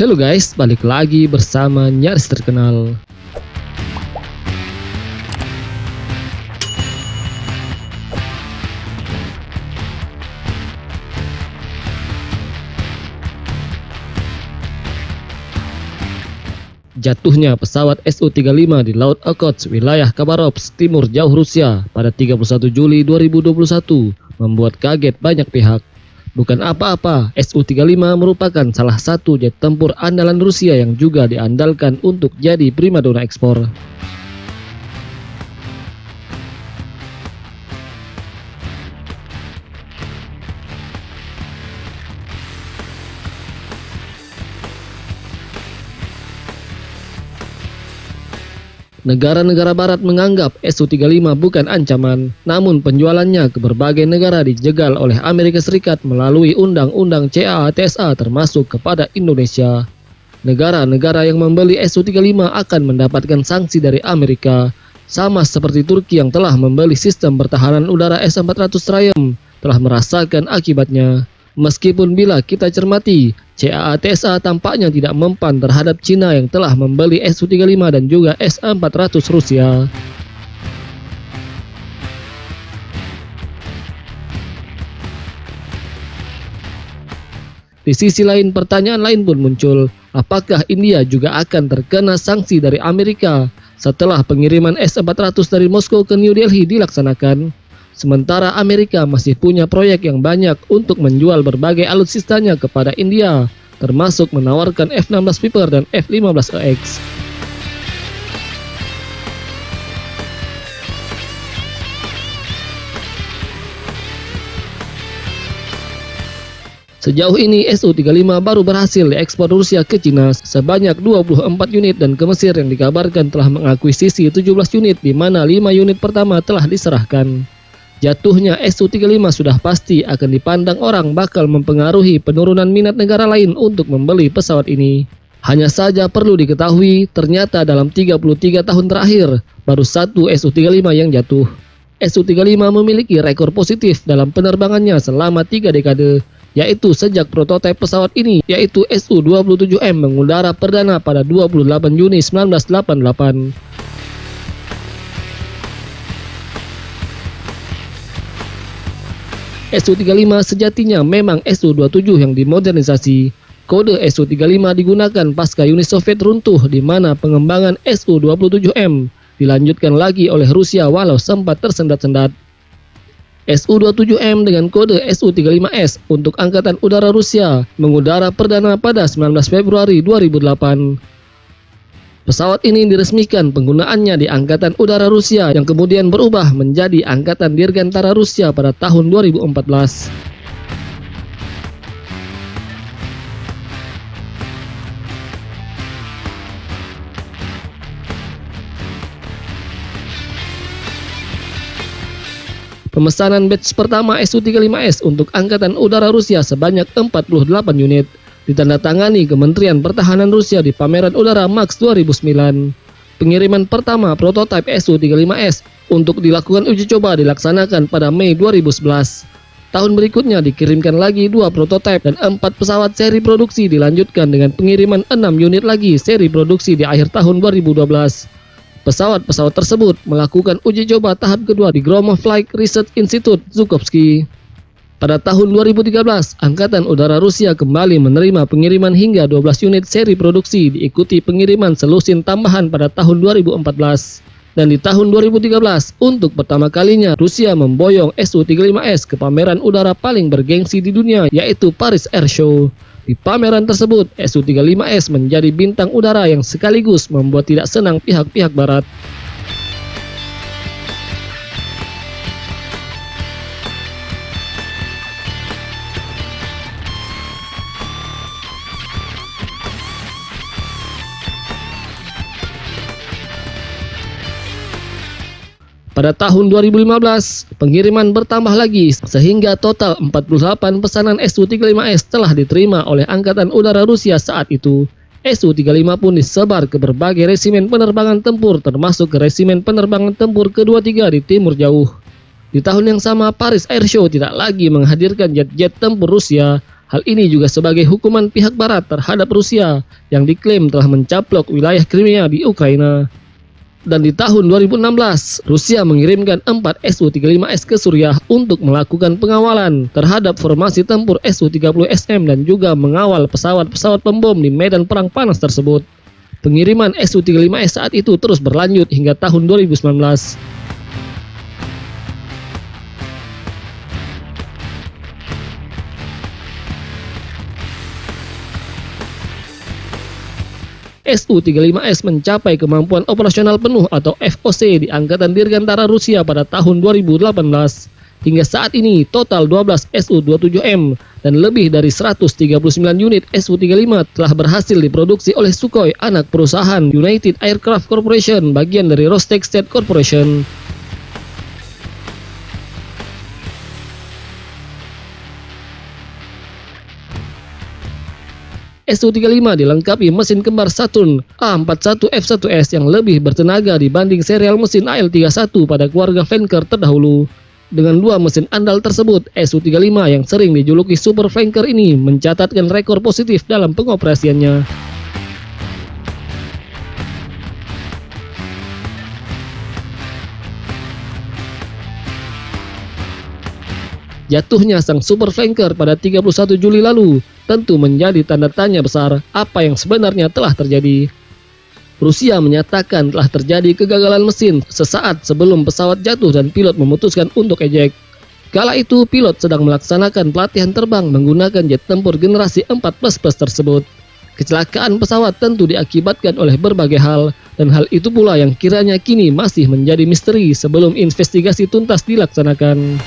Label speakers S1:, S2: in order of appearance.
S1: Halo guys, balik lagi bersama Nyaris Terkenal. Jatuhnya pesawat Su-35 di Laut Okhotsk, wilayah Khabarovsk, timur jauh Rusia pada 31 Juli 2021 membuat kaget banyak pihak. Bukan apa-apa, Su-35 merupakan salah satu jet tempur andalan Rusia yang juga diandalkan untuk jadi primadona ekspor. Negara-negara barat menganggap Su-35 bukan ancaman, namun penjualannya ke berbagai negara dijegal oleh Amerika Serikat melalui Undang-Undang CAATSA termasuk kepada Indonesia. Negara-negara yang membeli Su-35 akan mendapatkan sanksi dari Amerika, sama seperti Turki yang telah membeli sistem pertahanan udara S-400 Triumph telah merasakan akibatnya. Meskipun bila kita cermati, CAATSA tampaknya tidak mempan terhadap Cina yang telah membeli Su-35 dan juga S-400 Rusia. Di sisi lain, pertanyaan lain pun muncul. Apakah India juga akan terkena sanksi dari Amerika setelah pengiriman S-400 dari Moskow ke New Delhi dilaksanakan? Sementara Amerika masih punya proyek yang banyak untuk menjual berbagai alutsistanya kepada India, termasuk menawarkan F-16 Viper dan F-15EX. Sejauh ini Su-35 baru berhasil diekspor Rusia ke Cina sebanyak 24 unit dan ke Mesir yang dikabarkan telah mengakuisisi 17 unit di mana 5 unit pertama telah diserahkan. Jatuhnya Su-35 sudah pasti akan dipandang orang bakal mempengaruhi penurunan minat negara lain untuk membeli pesawat ini. Hanya saja perlu diketahui, ternyata dalam 33 tahun terakhir, baru satu Su-35 yang jatuh. Su-35 memiliki rekor positif dalam penerbangannya selama 3 dekade, yaitu sejak prototipe pesawat ini, yaitu Su-27M mengudara perdana pada 28 Juni 1988. Su-35 sejatinya memang Su-27 yang dimodernisasi. Kode Su-35 digunakan pasca Uni Soviet runtuh di mana pengembangan Su-27M dilanjutkan lagi oleh Rusia walau sempat tersendat-sendat. Su-27M dengan kode Su-35S untuk Angkatan Udara Rusia mengudara perdana pada 19 Februari 2008. Pesawat ini diresmikan penggunaannya di Angkatan Udara Rusia yang kemudian berubah menjadi Angkatan Dirgantara Rusia pada tahun 2014. Pemesanan batch pertama Su-35S untuk Angkatan Udara Rusia sebanyak 48 unit ditandatangani Kementerian Pertahanan Rusia di pameran udara MAX 2009. Pengiriman pertama prototipe Su-35S untuk dilakukan uji coba dilaksanakan pada Mei 2011. Tahun berikutnya dikirimkan lagi 2 prototipe dan 4 pesawat seri produksi dilanjutkan dengan pengiriman 6 unit lagi seri produksi di akhir tahun 2012. Pesawat-pesawat tersebut melakukan uji coba tahap kedua di Gromov Flight Research Institute Zhukovsky. Pada tahun 2013, Angkatan Udara Rusia kembali menerima pengiriman hingga 12 unit seri produksi diikuti pengiriman selusin tambahan pada tahun 2014. Dan di tahun 2013, untuk pertama kalinya Rusia memboyong Su-35S ke pameran udara paling bergengsi di dunia yaitu Paris Air Show. Di pameran tersebut, Su-35S menjadi bintang udara yang sekaligus membuat tidak senang pihak-pihak barat. Pada tahun 2015, pengiriman bertambah lagi sehingga total 48 pesanan Su-35S telah diterima oleh Angkatan Udara Rusia saat itu. Su-35 pun disebar ke berbagai resimen penerbangan tempur termasuk ke resimen penerbangan tempur ke-23 di Timur Jauh. Di tahun yang sama, Paris Air Show tidak lagi menghadirkan jet-jet tempur Rusia, Hal ini juga sebagai hukuman pihak Barat terhadap Rusia yang diklaim telah mencaplok wilayah Crimea di Ukraina. Dan di tahun 2016, Rusia mengirimkan 4 Su-35S ke Suriah untuk melakukan pengawalan terhadap formasi tempur Su-30SM dan juga mengawal pesawat-pesawat pembom di medan perang panas tersebut. Pengiriman Su-35S saat itu terus berlanjut hingga tahun 2019. Su-35S mencapai kemampuan operasional penuh atau FOC di Angkatan Dirgantara Rusia pada tahun 2018. Hingga saat ini, total 12 Su-27M dan lebih dari 139 unit Su-35 telah berhasil diproduksi oleh Sukhoi, anak perusahaan United Aircraft Corporation, bagian dari Rostec State Corporation. Su-35 dilengkapi mesin kembar Saturn A41F1S yang lebih bertenaga dibanding serial mesin AL-31 pada keluarga flanker terdahulu. Dengan dua mesin andal tersebut, Su-35 yang sering dijuluki Super Flanker ini mencatatkan rekor positif dalam pengoperasiannya. Jatuhnya sang Super Flanker pada 31 Juli lalu tentu menjadi tanda tanya besar apa yang sebenarnya telah terjadi. Rusia menyatakan telah terjadi kegagalan mesin sesaat sebelum pesawat jatuh dan pilot memutuskan untuk ejek. Kala itu pilot sedang melaksanakan pelatihan terbang menggunakan jet tempur generasi 4++ tersebut. Kecelakaan pesawat tentu diakibatkan oleh berbagai hal, dan hal itu pula yang kiranya kini masih menjadi misteri sebelum investigasi tuntas dilaksanakan.